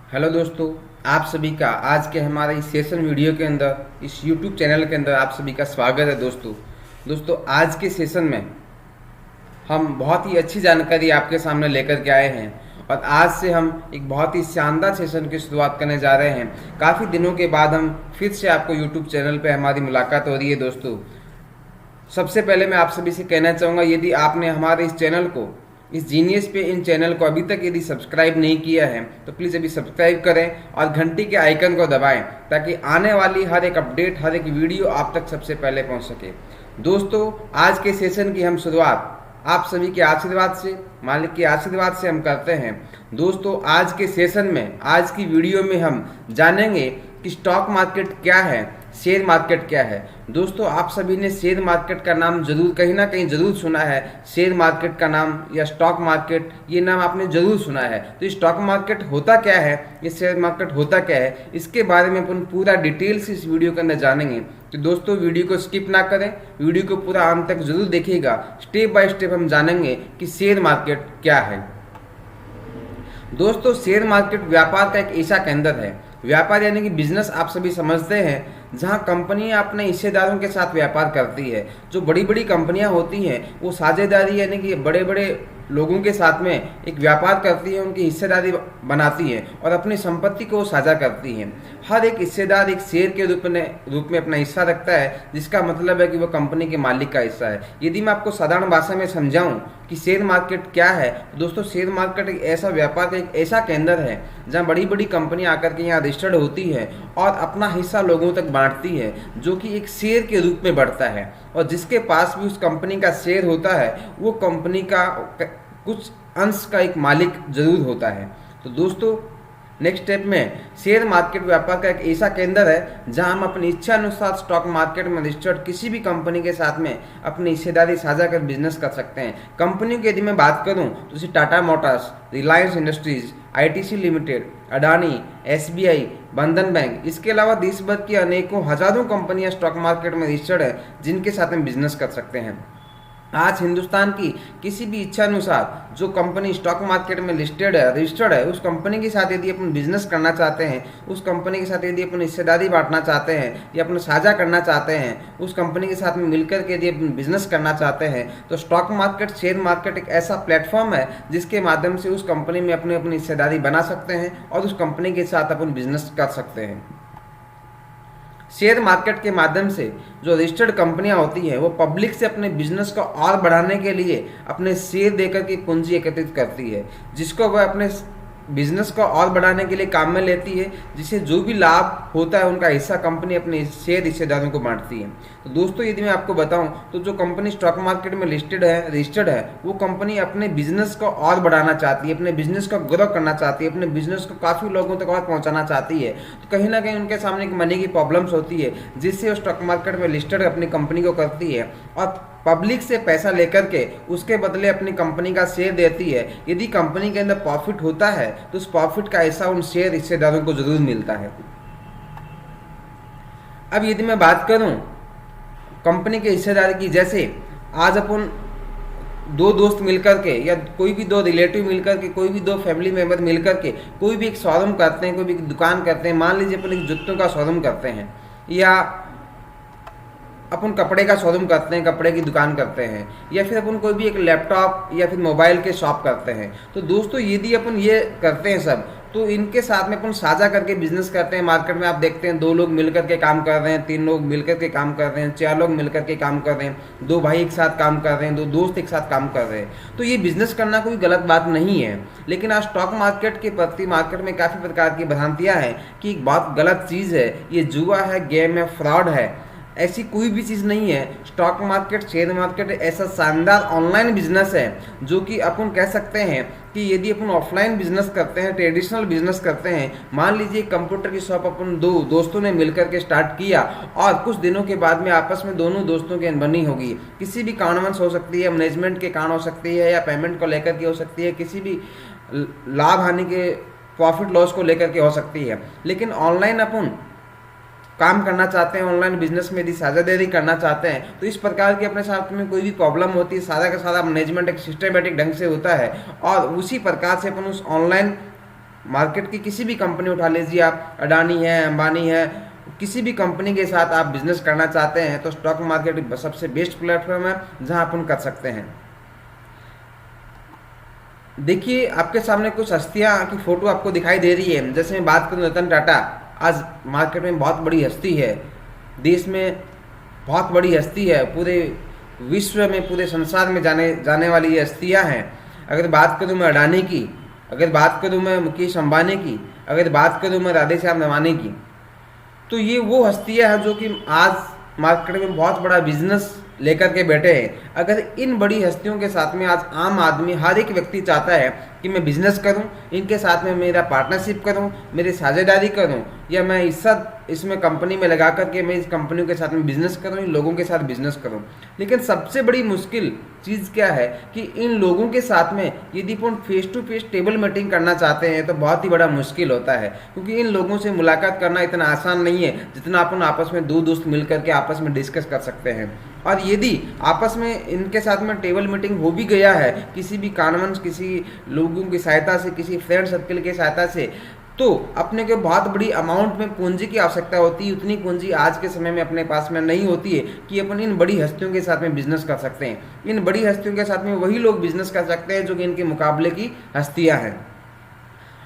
Hello दोस्तों, आप सभी का आज के हमारे इस सेशन वीडियो के अंदर इस यूट्यूब चैनल के अंदर आप सभी का स्वागत है। दोस्तों आज के सेशन में हम बहुत ही अच्छी जानकारी आपके सामने लेकर के आए हैं और आज से हम एक बहुत ही शानदार सेशन की शुरुआत करने जा रहे हैं। काफ़ी दिनों के बाद हम फिर से आपको यूट्यूब चैनल पे हमारी मुलाकात हो रही है। दोस्तों सबसे पहले मैं आप सभी से कहना चाहूँगा, यदि आपने हमारे इस चैनल को, इस जीनियस पे इन चैनल को अभी तक यदि सब्सक्राइब नहीं किया है तो प्लीज़ अभी सब्सक्राइब करें और घंटी के आइकन को दबाएं ताकि आने वाली हर एक अपडेट, हर एक वीडियो आप तक सबसे पहले पहुंच सके। दोस्तों आज के सेशन की हम शुरुआत आप सभी के आशीर्वाद से, मालिक के आशीर्वाद से हम करते हैं। दोस्तों आज के सेशन में, आज की वीडियो में हम जानेंगे कि स्टॉक मार्केट क्या है, शेयर मार्केट क्या है। दोस्तों आप सभी ने शेयर मार्केट का नाम जरूर कहीं ना कहीं जरूर सुना है। शेयर मार्केट का नाम या स्टॉक मार्केट, ये नाम आपने जरूर सुना है। तो ये स्टॉक मार्केट होता क्या है, ये शेयर मार्केट होता क्या है, इसके बारे में अपन पूरा डिटेल से इस वीडियो के अंदर जानेंगे। तो दोस्तों वीडियो को स्किप ना करें, वीडियो को पूरा अंत तक जरूर देखिएगा। स्टेप बाय स्टेप हम जानेंगे कि शेयर मार्केट क्या है। दोस्तों शेयर मार्केट व्यापार का एक ऐसा केंद्र है, व्यापार यानी कि बिजनेस आप सभी समझते हैं, जहां कंपनियां अपने हिस्सेदारों के साथ व्यापार करती है। जो बड़ी बड़ी कंपनियां होती हैं वो साझेदारी यानी कि बड़े बड़े लोगों के साथ में एक व्यापार करती है, उनकी हिस्सेदारी बनाती है और अपनी संपत्ति को साझा करती है। हर एक हिस्सेदार एक शेयर के रूप में अपना हिस्सा रखता है, जिसका मतलब है कि वो कंपनी के मालिक का हिस्सा है। यदि मैं आपको साधारण भाषा में समझाऊं कि शेयर मार्केट क्या है, तो दोस्तों शेयर मार्केट एक ऐसा व्यापार का एक ऐसा केंद्र है जहां बड़ी बड़ी कंपनियां आकर के यहाँ रजिस्टर्ड होती है और अपना हिस्सा लोगों तक बांटती है, जो कि एक शेयर के रूप में बढ़ता है। और जिसके पास भी उस कंपनी का शेयर होता है वो कंपनी का कुछ अंश का एक मालिक जरूर होता है। तो दोस्तों नेक्स्ट स्टेप में शेयर मार्केट व्यापार का एक ऐसा केंद्र है जहां हम अपनी इच्छा अनुसार स्टॉक मार्केट में रजिस्टर्ड किसी भी कंपनी के साथ में अपनी हिस्सेदारी साझा कर बिजनेस कर सकते हैं। कंपनियों की यदि मैं बात करूं तो जैसे Tata Motors, Reliance industries, ITC limited, Adani, SBI, बंधन बैंक, इसके अलावा देश भर की अनेकों हजारों कंपनियां स्टॉक मार्केट में रजिस्टर्ड है, जिनके साथ हम बिजनेस कर सकते हैं। आज हिंदुस्तान की किसी भी इच्छा अनुसार जो कंपनी स्टॉक मार्केट में लिस्टेड है, रजिस्टर्ड है, उस कंपनी के साथ यदि अपन बिजनेस करना चाहते हैं, उस कंपनी के साथ यदि अपन हिस्सेदारी बांटना चाहते हैं या अपन साझा करना चाहते हैं, उस कंपनी के साथ में मिलकर के यदि अपन बिजनेस करना चाहते हैं, तो स्टॉक मार्केट, शेयर मार्केट एक ऐसा प्लेटफॉर्म है जिसके माध्यम से उस कंपनी में अपनी हिस्सेदारी बना सकते हैं और उस कंपनी के साथ अपन बिजनेस कर सकते हैं। शेयर मार्केट के माध्यम से जो रजिस्टर्ड कंपनियां होती हैं वो पब्लिक से अपने बिजनेस को और बढ़ाने के लिए अपने शेयर देकर के पूंजी एकत्रित करती है, जिसको वह अपने बिजनेस को और बढ़ाने के लिए काम में लेती है, जिससे जो भी लाभ होता है उनका हिस्सा कंपनी अपने शेयर हिस्सेदारों को बांटती है। तो दोस्तों यदि मैं आपको बताऊं तो जो कंपनी स्टॉक मार्केट में लिस्टेड है, रजिस्टर्ड है, वो कंपनी अपने बिजनेस को और बढ़ाना चाहती है, अपने बिजनेस को ग्रो करना चाहती है, अपने बिजनेस को काफ़ी लोगों तक और पहुंचाना चाहती है। तो कहीं ना कहीं उनके सामने एक मनी की प्रॉब्लम्स होती है, जिससे वो स्टॉक मार्केट में लिस्टेड अपनी कंपनी को करती है और पब्लिक से पैसा लेकर के उसके बदले अपनी कंपनी का शेयर देती है। यदि कंपनी के अंदर प्रॉफिट होता है तो उस प्रॉफिट का हिस्सा उन शेयर हिस्सेदारों को जरूर मिलता है। अब यदि मैं बात करूं कंपनी के हिस्सेदारी की, जैसे आज अपन दो दोस्त मिलकर के या कोई भी दो रिलेटिव मिलकर के, कोई भी दो फैमिली मेंबर मिलकर के कोई भी एक शोरूम करते हैं, कोई भी दुकान करते हैं। मान लीजिए अपन एक जूतों का शोरूम करते हैं या अपन कपड़े का शोरूम करते हैं, कपड़े की दुकान करते हैं, या फिर अपन कोई भी एक लैपटॉप या फिर मोबाइल के शॉप करते हैं। तो दोस्तों यदि अपन ये करते हैं सब, तो इनके साथ में अपन साझा करके बिजनेस करते हैं। मार्केट में आप देखते हैं 2 लोग मिलकर के काम कर रहे हैं, 3 लोग मिलकर के काम कर रहे हैं, 4 लोग मिलकर के काम कर रहे हैं, 2 भाई एक साथ काम कर रहे हैं, 2 दोस्त एक साथ काम कर रहे हैं। तो ये बिजनेस करना कोई गलत बात नहीं है, लेकिन आज स्टॉक मार्केट के प्रति मार्केट में काफ़ी प्रकार की भ्रांतियाँ हैं कि एक बहुत गलत चीज़ है, ये जुआ है, गेम है, फ्रॉड है। ऐसी कोई भी चीज़ नहीं है। स्टॉक मार्केट, शेयर मार्केट ऐसा शानदार ऑनलाइन बिजनेस है जो कि अपन कह सकते हैं कि यदि अपन ऑफलाइन बिजनेस करते हैं, ट्रेडिशनल बिजनेस करते हैं, मान लीजिए कंप्यूटर की शॉप अपन 2 दोस्तों ने मिलकर के स्टार्ट किया और कुछ दिनों के बाद में आपस में दोनों दोस्तों की अनबनी होगी, किसी भी कारणवश हो सकती है, मैनेजमेंट के कारण हो सकती है या पेमेंट को लेकर के हो सकती है, किसी भी लाभ हानि के, प्रॉफिट लॉस को लेकर के हो सकती है। लेकिन ऑनलाइन अपन काम करना चाहते हैं, ऑनलाइन बिजनेस में यदि साझेदारी करना चाहते हैं, तो इस प्रकार की अपने साथ में कोई भी प्रॉब्लम होती है, सारा का सारा मैनेजमेंट एक सिस्टमेटिक ढंग से होता है और उसी प्रकार से अपन उस ऑनलाइन मार्केट की किसी भी कंपनी उठा लीजिए आप, अडानी है, अंबानी है, किसी भी कंपनी के साथ आप बिजनेस करना चाहते हैं तो स्टॉक मार्केट सबसे बेस्ट प्लेटफॉर्म है जहां अपन कर सकते हैं। देखिए आपके सामने कुछ हस्तियां की फोटो आपको दिखाई दे रही है। जैसे मैं बात करूं रतन टाटा, आज मार्केट में बहुत बड़ी हस्ती है, देश में बहुत बड़ी हस्ती है, पूरे विश्व में, पूरे संसार में जाने वाली ये हस्तियाँ हैं। अगर बात करूँ मैं अडानी की, अगर बात करूँ मैं मुकेश अंबानी की, अगर बात करूँ मैं राधेश्याम दमानी की, तो ये वो हस्तियाँ हैं जो कि आज मार्केट में बहुत बड़ा बिजनेस लेकर के बैठे हैं। अगर इन बड़ी हस्तियों के साथ में आज आम आदमी, हर एक व्यक्ति चाहता है कि मैं बिजनेस करूं, इनके साथ में मेरा पार्टनरशिप करूं, मेरी साझेदारी करूं, या मैं इसमें कंपनी में लगा करके मैं इस कंपनियों के साथ में बिजनेस करूं, इन लोगों के साथ बिजनेस करूं। लेकिन सबसे बड़ी मुश्किल चीज़ क्या है कि इन लोगों के साथ में यदि अपन face to face table meeting करना चाहते हैं तो बहुत ही बड़ा मुश्किल होता है, क्योंकि इन लोगों से मुलाकात करना इतना आसान नहीं है जितना अपन आपस में दो दोस्त मिल करके आपस में डिस्कस कर सकते हैं। और यदि आपस में इनके साथ में टेबल मीटिंग हो भी गया है किसी भी कारणवश, किसी लोगों की सहायता से, किसी फ्रेंड सर्कल की सहायता से, तो अपने को बहुत बड़ी अमाउंट में पूंजी की आवश्यकता होती है। उतनी पूंजी आज के समय में अपने पास में नहीं होती है कि अपन इन बड़ी हस्तियों के साथ में बिजनेस कर सकते हैं। इन बड़ी हस्तियों के साथ में वही लोग बिजनेस कर सकते हैं जो कि इनके मुकाबले की हस्तियां हैं।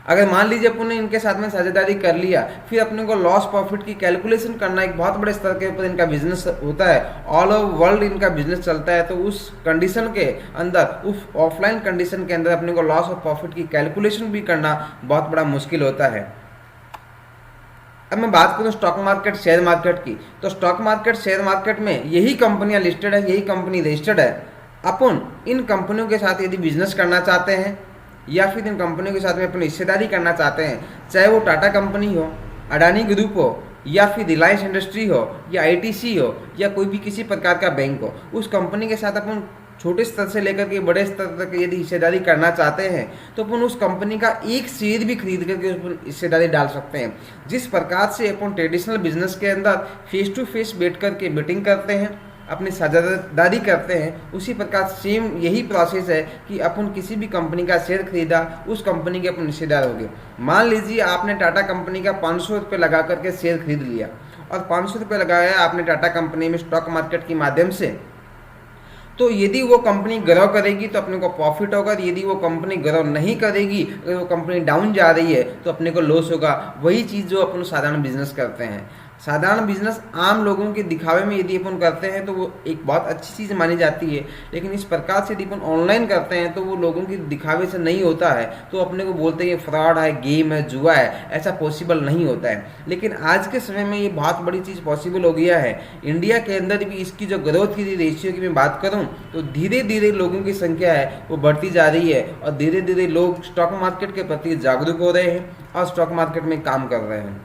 अगर मान लीजिए अपन ने इनके साथ में साझेदारी कर लिया, फिर अपने को लॉस प्रॉफिट की कैलकुलेशन करना, एक बहुत बड़े स्तर के ऊपर इनका बिजनेस होता है, ऑल ओवर वर्ल्ड इनका बिजनेस चलता है, तो उस कंडीशन के अंदर, उस ऑफलाइन कंडीशन के अंदर अपने को लॉस और प्रॉफिट की कैलकुलेशन भी करना बहुत बड़ा मुश्किल होता है। अब मैं बात करूं स्टॉक मार्केट, शेयर मार्केट की, तो स्टॉक मार्केट, शेयर मार्केट में यही कंपनियां लिस्टेड है, यही कंपनी रजिस्टर्ड है। अपन इन कंपनियों के साथ यदि बिजनेस करना चाहते हैं या फिर इन कंपनियों के साथ में अपनी हिस्सेदारी करना चाहते हैं, चाहे वो टाटा कंपनी हो, अडानी ग्रुप हो, या फिर रिलायंस इंडस्ट्री हो, या आईटीसी हो, या कोई भी किसी प्रकार का बैंक हो, उस कंपनी के साथ अपन छोटे स्तर से लेकर के बड़े स्तर तक यदि हिस्सेदारी करना चाहते हैं तो अपन उस कंपनी का एक शेयर भी खरीद करके उस हिस्सेदारी डाल सकते हैं। जिस प्रकार से अपन ट्रेडिशनल बिजनेस के अंदर फेस टू फेस बैठ करके मीटिंग करते हैं, अपनी साझेदारी करते हैं, उसी प्रकार सेम यही प्रोसेस है कि अपन किसी भी कंपनी का शेयर खरीदा, उस कंपनी के अपन हिस्सेदार हो गए। मान लीजिए आपने टाटा कंपनी का 500 रुपये लगा करके शेयर खरीद लिया और 500 रुपये लगाया आपने टाटा कंपनी में स्टॉक मार्केट के माध्यम से, तो यदि वो कंपनी ग्रो करेगी तो अपने को प्रॉफिट होगा, यदि वो कंपनी ग्रो नहीं करेगी, अगर वो कंपनी डाउन जा रही है तो अपने को लॉस होगा। वही चीज़ जो अपन साधारण बिजनेस करते हैं, साधारण बिजनेस आम लोगों के दिखावे में यदि अपन करते हैं तो वो एक बहुत अच्छी चीज़ मानी जाती है, लेकिन इस प्रकार से यदि अपन ऑनलाइन करते हैं तो वो लोगों के दिखावे से नहीं होता है, तो अपने को बोलते हैं ये फ्रॉड है, गेम है, जुआ है, ऐसा पॉसिबल नहीं होता है। लेकिन आज के समय में ये बहुत बड़ी चीज़ पॉसिबल हो गया है। इंडिया के अंदर भी इसकी जो ग्रोथ की रेशियो की मैं बात करूँ तो धीरे धीरे लोगों की संख्या है वो बढ़ती जा रही है और धीरे धीरे लोग स्टॉक मार्केट के प्रति जागरूक हो रहे हैं और स्टॉक मार्केट में काम कर रहे हैं।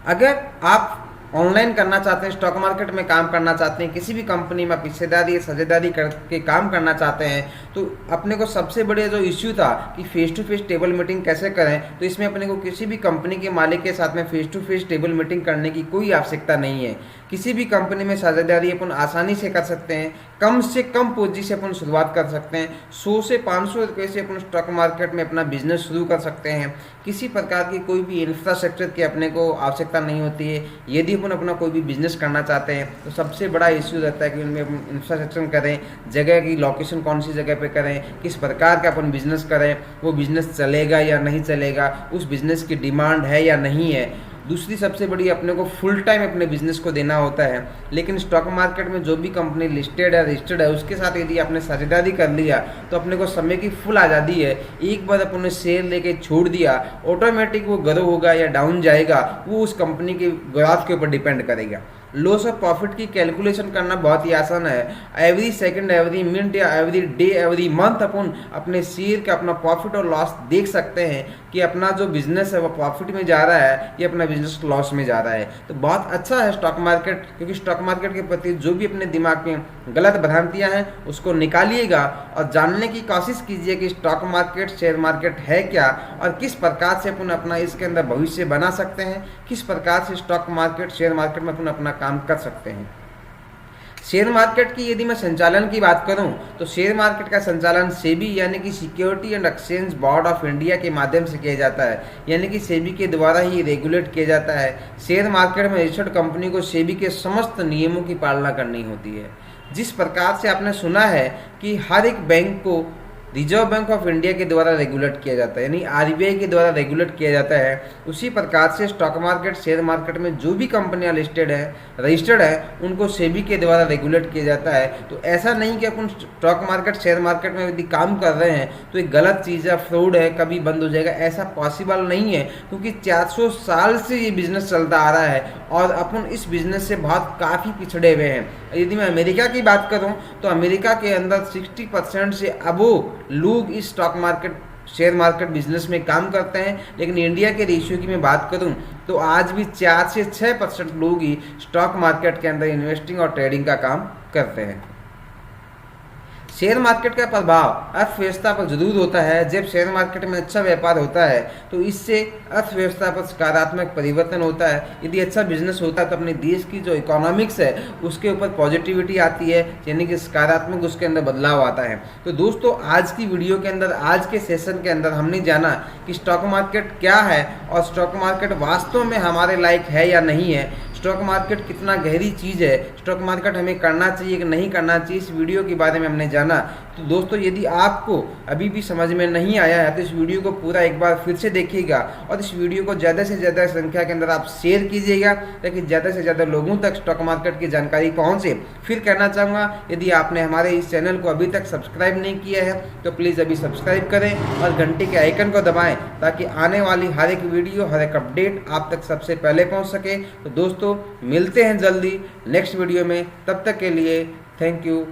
अगर आप ऑनलाइन करना चाहते हैं, स्टॉक मार्केट में काम करना चाहते हैं, किसी भी कंपनी में हिस्सेदारी या साझेदारी करके काम करना चाहते हैं, तो अपने को सबसे बड़े जो इश्यू था कि face to face table meeting कैसे करें, तो इसमें अपने को किसी भी कंपनी के मालिक के साथ में face to face table meeting करने की कोई आवश्यकता नहीं है। किसी भी कंपनी में साझेदारी अपन आसानी से कर सकते हैं, कम से कम पूंजी से अपन शुरुआत कर सकते हैं। 100 से 500 रुपये से अपन स्टॉक मार्केट में अपना बिजनेस शुरू कर सकते हैं। किसी प्रकार की कोई भी इंफ्रास्ट्रक्चर की अपने को आवश्यकता नहीं होती है। यदि अपन अपना कोई भी बिजनेस करना चाहते हैं तो सबसे बड़ा इश्यू रहता है कि उनमें इंफ्रास्ट्रक्चर करें, जगह की लोकेशन कौन सी जगह पे करें, किस प्रकार का अपन बिजनेस करें, वो बिजनेस चलेगा या नहीं चलेगा, उस बिजनेस की डिमांड है या नहीं है। दूसरी सबसे बड़ी अपने को फुल टाइम अपने बिजनेस को देना होता है। लेकिन स्टॉक मार्केट में जो भी कंपनी लिस्टेड है, रजिस्टर्ड है, उसके साथ यदि आपने साझेदारी कर लिया तो अपने को समय की फुल आज़ादी है। एक बार अपने शेयर लेके छोड़ दिया, ऑटोमेटिक वो ग्रो होगा या डाउन जाएगा वो उस कंपनी के ग्राफ के ऊपर डिपेंड करेगा। लॉस और प्रॉफिट की कैलकुलेशन करना बहुत ही आसान है। एवरी सेकंड, एवरी मिनट या एवरी डे, एवरी मंथ अपन अपने शेयर का अपना प्रॉफिट और लॉस देख सकते हैं कि अपना जो बिजनेस है वो प्रॉफिट में जा रहा है या अपना बिजनेस लॉस में जा रहा है। तो बहुत अच्छा है स्टॉक मार्केट, क्योंकि स्टॉक मार्केट के प्रति जो भी अपने दिमाग में गलत भ्रांतियां हैं उसको निकालिएगा और जानने की कोशिश कीजिए कि स्टॉक मार्केट, शेयर मार्केट है क्या और किस प्रकार से अपन अपना इसके अंदर भविष्य बना सकते हैं, किस प्रकार से स्टॉक मार्केट, शेयर मार्केट में अपन अपना काम कर सकते हैं। शेयर मार्केट की यदि मैं संचालन की बात करूं तो शेयर मार्केट का संचालन सेबी यानी कि security and exchange board of India के माध्यम से किया जाता है, यानी कि सेबी के द्वारा ही रेगुलेट किया जाता है। शेयर मार्केट में रजिस्टर्ड कंपनी को सेबी के समस्त नियमों की पालना करनी होती है। जिस प्रकार से आपने सुना है कि हर एक बैंक को रिजर्व बैंक ऑफ इंडिया के द्वारा रेगुलेट किया जाता है, यानी आरबीआई के द्वारा रेगुलेट किया जाता है, उसी प्रकार से स्टॉक मार्केट शेयर मार्केट में जो भी कंपनियां लिस्टेड है, रजिस्टर्ड है, उनको सेबी के द्वारा रेगुलेट किया जाता है। तो ऐसा नहीं कि अपन स्टॉक मार्केट शेयर मार्केट में यदि काम कर रहे हैं तो एक गलत चीज़ है, फ्रॉड है, कभी बंद हो जाएगा, ऐसा पॉसिबल नहीं है, क्योंकि 400 साल से ये बिजनेस चलता आ रहा है और अपन इस बिजनेस से बहुत काफ़ी पिछड़े हुए हैं। यदि मैं अमेरिका की बात करूं तो अमेरिका के अंदर 60% से अबोव लोग इस stock market share market business में काम करते हैं, लेकिन इंडिया के रेशियो की मैं बात करूं तो आज भी 4 से 6% लोग ही स्टॉक मार्केट के अंदर इन्वेस्टिंग और ट्रेडिंग का काम करते हैं। शेयर मार्केट का प्रभाव अर्थव्यवस्था पर जरूर होता है। जब शेयर मार्केट में अच्छा व्यापार होता है तो इससे अर्थव्यवस्था पर सकारात्मक परिवर्तन होता है। यदि अच्छा बिजनेस होता है तो अपने देश की जो इकोनॉमिक्स है उसके ऊपर पॉजिटिविटी आती है, यानी कि सकारात्मक उसके अंदर बदलाव आता है। तो दोस्तों, आज की वीडियो के अंदर, आज के सेशन के अंदर हमने जाना कि स्टॉक मार्केट क्या है और स्टॉक मार्केट वास्तव में हमारे लायक है या नहीं है, स्टॉक मार्केट कितना गहरी चीज़ है, स्टॉक मार्केट हमें करना चाहिए कि नहीं करना चाहिए, इस वीडियो के बारे में हमने जाना। तो दोस्तों, यदि आपको अभी भी समझ में नहीं आया है तो इस वीडियो को पूरा एक बार फिर से देखिएगा और इस वीडियो को ज़्यादा से ज़्यादा संख्या के अंदर आप शेयर कीजिएगा ताकि ज़्यादा से ज़्यादा लोगों तक स्टॉक मार्केट की जानकारी पहुँचे। फिर कहना चाहूँगा, यदि आपने हमारे इस चैनल को अभी तक सब्सक्राइब नहीं किया है तो प्लीज़ अभी सब्सक्राइब करें और घंटे के आइकन को दबाएँ ताकि आने वाली हर एक वीडियो, हर एक अपडेट आप तक सबसे पहले पहुँच सके। तो दोस्तों, मिलते हैं जल्दी नेक्स्ट वीडियो में, तब तक के लिए थैंक यू।